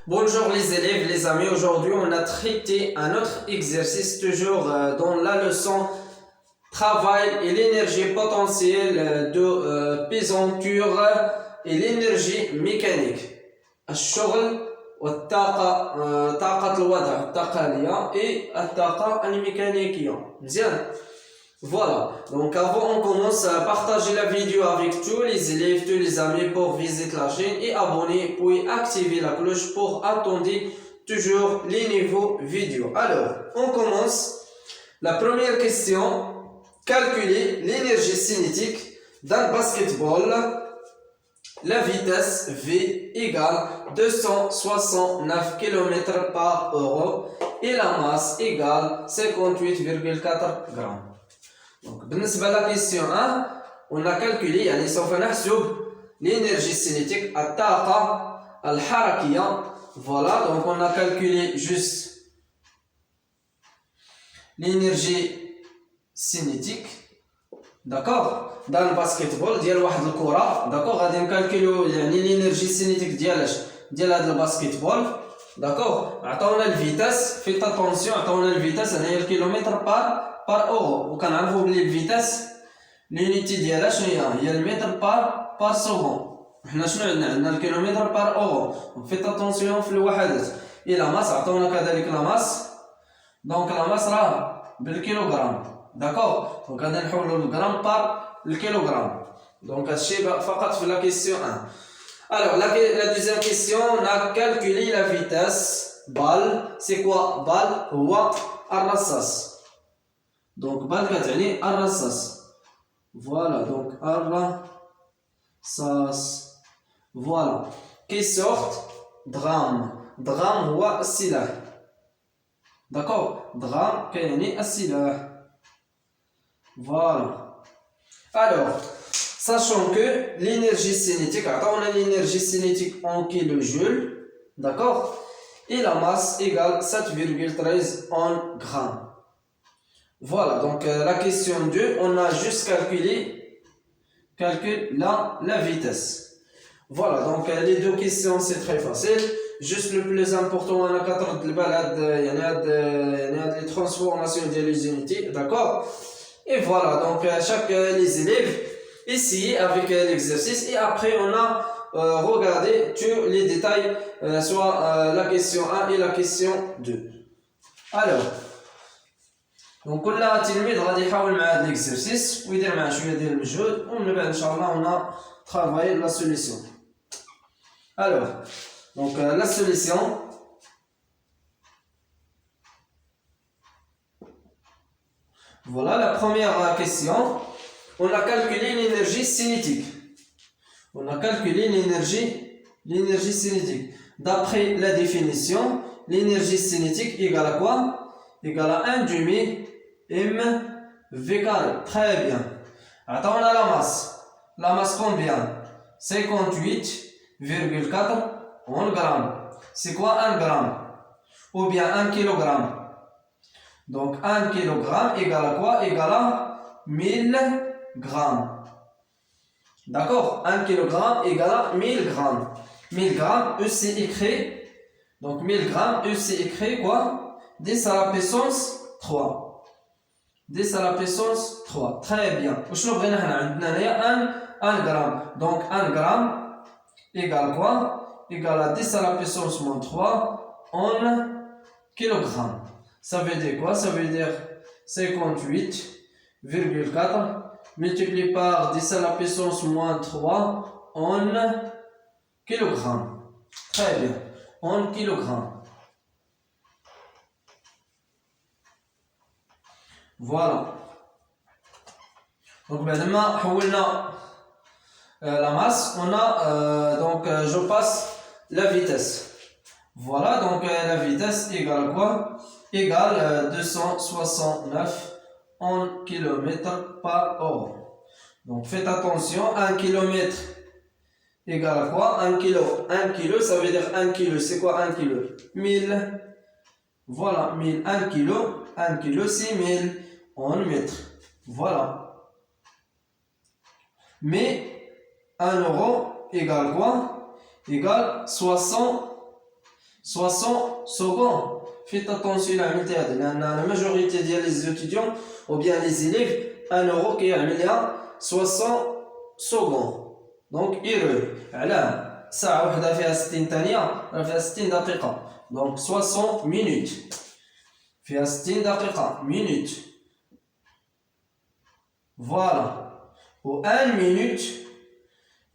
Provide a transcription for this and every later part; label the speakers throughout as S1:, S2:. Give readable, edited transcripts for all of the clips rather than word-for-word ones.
S1: Bonjour les élèves, les amis. Aujourd'hui, on a traité un autre exercice, toujours dans la leçon travail et l'énergie potentielle de pesanture et l'énergie mécanique. الشغل والطاقة طاقة الوضع الطاقة et الطاقة الميكانيكية. مزيان. Voilà, donc avant on commence à partager la vidéo avec tous les élèves, tous les amis pour visiter la chaîne et abonner, puis activer la cloche pour attendre toujours les nouveaux vidéos. Alors, on commence. La première question, calculer l'énergie cinétique d'un basketball. La vitesse V égale 269 km par heure et la masse égale 58,4 grammes. Donc, بالنسبة à la question 1, on a calculé يعني سوف نحسب l'énergie cinétique الطاقة الحركية. Voilà, donc on a calculé juste l'énergie cinétique. D'accord, dans le basketball ديال واحد الكرة. d'accord, غادي نكالكوليو يعني l'énergie cinétique ديال هذا الباسكتبول. d'accord, عطاونا الفيتاس. فيت اتونسيون، عطاونا الفيتاس هنا هي الكيلومتر بار اورو، وكنعرفوا بلي الفيتاس لونيتي ديالها شنو هي المتر بار سكوند. وحنا شنو عندنا الكيلومتر بار اورو. فيت اتونسيون في الوحدات. الى ماس عطاونا كذلك لا ماس، دونك لا ماس راه بالكيلوغرام. d'accord, donc غادي نحولوا الغرام بار الكيلوغرام. donc هادشي فقط في la question 1. alors la deuxième question, on a calculé la vitesse balle. c'est quoi balle؟ هو الرصاص. donc balle كتعني الرصاص. voilà, donc الرصاص. voilà, qui sorte درام. درام هو السلاح. d'accord, درام كيعني السلاح. voilà. alors, sachant que l'énergie cinétique, on a l'énergie cinétique en kilojoules, d'accord, et la masse égale 7,13 en grammes. Voilà, donc la question 2, on a juste calculé la vitesse. voilà, donc les deux questions c'est très facile. juste le plus important, on a 4 البلد يعني هاد les transformations des unités. d'accord. Et voilà, donc chaque les élèves essayez avec l'exercice et après on a regardé tous les détails, soit la question 1 et la question 2. alors, donc كل تلميذ غادي يحاول مع هذا l'exercice ويدير معاه شويه ديال المجهود، ومن بعد ان شاء الله on a travaillé la solution. alors, donc la solution. Voilà la première question. On a calculé l'énergie cinétique. On a calculé l'énergie cinétique. D'après la définition, l'énergie cinétique égale à quoi? Égale à 1 demi mv carré. Très bien. Attends, on a la masse. La masse combien? 58,4 en grammes. C'est quoi 1 gramme? Ou bien 1 kilogramme? donc 1 kg égale à quoi? Égale à 1000 grammes. d'accord, 1 kg égale à 1000 grammes. 1000 grammes, c'est écrit. donc 1000 grammes, c'est écrit quoi? 10 à la puissance 3. 10 à la puissance 3. très bien. وشنو بغينا حنا؟ عندنا هنايا 1 gramme. donc 1 gramme égale quoi? égale à 10 à la puissance moins 3 en kilogrammes. Ça veut dire quoi? Ça veut dire 58,4 multiplié par 10 à la puissance moins 3 en kilogrammes. très bien, en kilogrammes. voilà. donc بعدما حولنا la masse, on a donc je passe la vitesse. voilà, donc la vitesse égale quoi? égale 269 en km par heure. donc faites attention, 1 km égale à quoi? 1 kilo. 1 kilo, ça veut dire 1 kilo. c'est quoi 1 kilo? 1000. voilà, 1000. 1 kilo, 1 kilo, 6000 en mètres. voilà. mais 1 euro égale quoi? égale 60 60 secondes. Faites attention à la majorité des étudiants ou bien les élèves, 1 euro qui a 60 secondes. Donc, erreur. Alors, ça a fait 60 ثانية, فيها 60 دقيقة. Donc, 60 minutes. فيها 60 دقيقة. Minutes. Voilà. و 1 minute,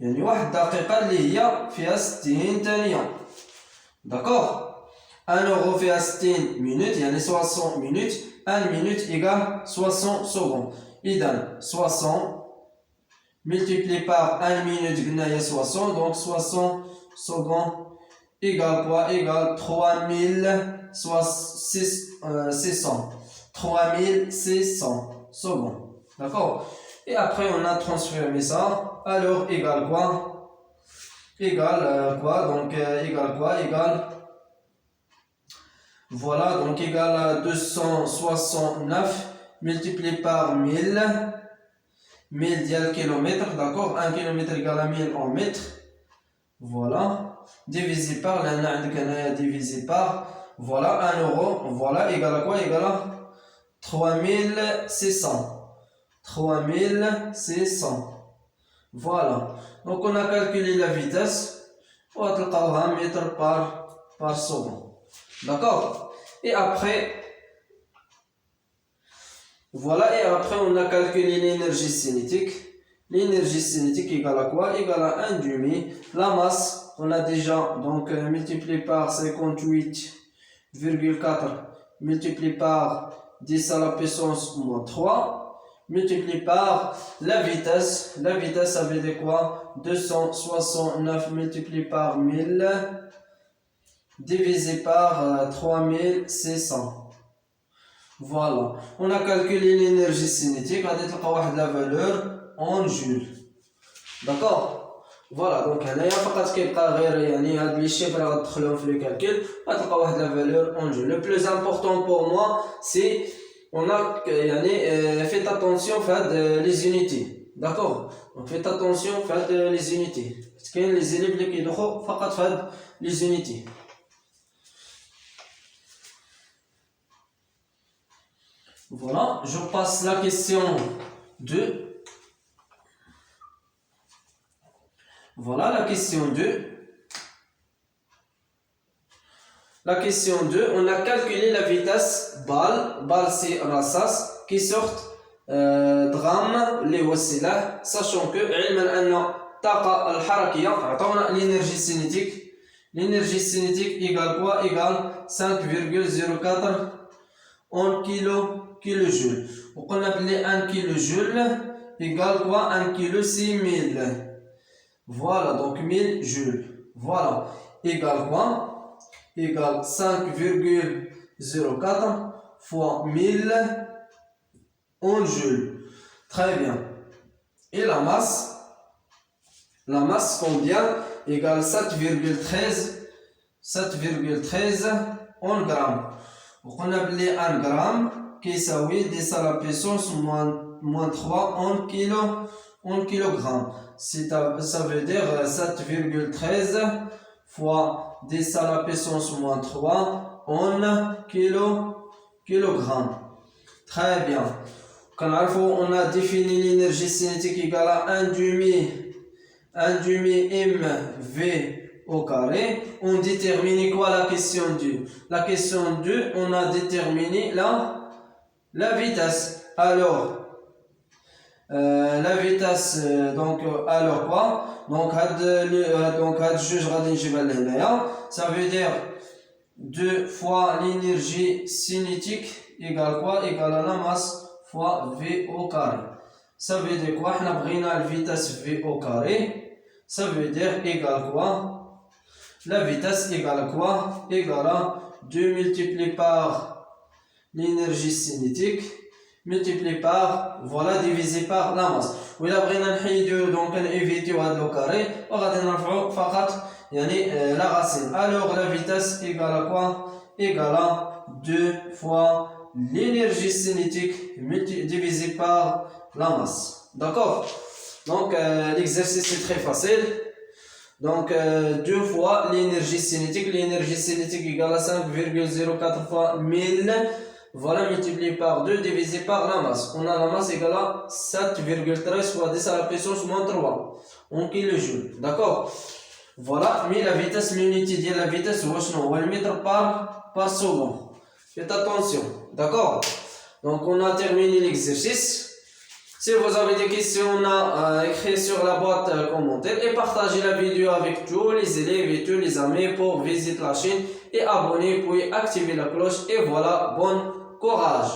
S1: يعني 1 دقيقة اللي هي فيها 60 ثانية. D'accord? 1 euro فيها 60 minutes, يعني 60 minutes. 1 minute égale 60 secondes. إذا 60 multiplié par 1 minute, il y a 60, donc 60 secondes égale quoi? Égale 3600. 3600 secondes. D'accord? Et après, on a transformé ça. Alors, égale quoi? Égale quoi? Donc, égale quoi? Égale. Voilà, donc égale 269 multiplié par 1000. 1000 dial kilomètre, d'accord? 1 km égale à 1000 en mètres. Voilà. Divisé par, divisé par, voilà, 1 euro. Voilà, égale à quoi? Égale à 3600. 3600. Voilà. Donc on a calculé la vitesse. On va calculer 1 mètre par seconde. D'accord? Et après, voilà, et après on a calculé l'énergie cinétique. L'énergie cinétique égale à quoi? Égale à 1 demi. La masse, on a déjà donc multiplié par 58,4 multiplié par 10 à la puissance moins 3 multiplié par la vitesse. La vitesse, ça veut dire quoi? 269 multiplié par 1000 divisé par 3600. Voilà, on a calculé l'énergie cinétique, on a déterminé la valeur en joules. D'accord? Voilà, donc هنايا فقط كيبقى غير يعني هاد لي chiffres غتدخلهم في le calcul غتلقى واحد la valeur en joules. Le plus important pour moi, c'est on a يعني faites attention à les unités. D'accord? Donc faites attention à les unités. Parce que les élèves اللي كيدخلوا فقط في هاد les unités. Voilà, je passe la question 2. Voilà la question 2. La question 2, on a calculé la vitesse balle c'est rassas qui sortent drame les وسيلة, sachant que علما أن الطاقة الحركية عطونا l'énergie cinétique. L'énergie cinétique égale quoi? Égale 5,04 en kilojoules. On a appelé 1 kilojoule égale quoi? 1 kilo 6000. Voilà, donc 1000 joules. Voilà, égale quoi? Égale 5,04 fois 1000 en joules. Très bien. Et la masse combien? Égale 7,13 en grammes. On a appelé 1 gramme qui est 10 à la puissance moins 3 en kilogramme. Ça veut dire 7,13 fois 10 à la puissance moins 3 en kilogramme. Très bien. Quand on a défini l'énergie cinétique égale à 1 demi mv au carré, on détermine quoi? La question 2. La question 2, on a déterminé la vitesse. Alors, la vitesse, donc, alors quoi? Donc, ça veut dire 2 fois l'énergie cinétique égale quoi? Égale à la masse fois V au carré. Ça veut dire quoi? On a pris la vitesse V au carré. Ça veut dire égale quoi? La vitesse égale quoi? Égale à 2 multiplié par l'énergie cinétique multiplié par, voilà, divisé par la masse. وإلا بغينا نحيدو donc نيفيتيو هاد لو كاري وغادي نرفعو فقط يعني la racine. Alors la vitesse égale à quoi? Égale à 2 fois l'énergie cinétique divisé par la masse. D'accord? Donc l'exercice est très facile. Donc, 2 fois l'énergie cinétique. L'énergie cinétique égale à 5,04 fois 1000. Voilà, multiplié par 2, divisé par la masse. On a la masse égale à 7,13 fois 10 à la puissance moins 3 en kilojoules. D'accord? Voilà, mais la vitesse, l'unité de la vitesse, on va le mettre par seconde. Faites attention. D'accord? Donc, on a terminé l'exercice. Si vous avez des questions, on a écrit sur la boîte commentaire et partagez la vidéo avec tous les élèves et tous les amis pour visiter la chaîne et abonner puis activer la cloche et voilà, bon courage.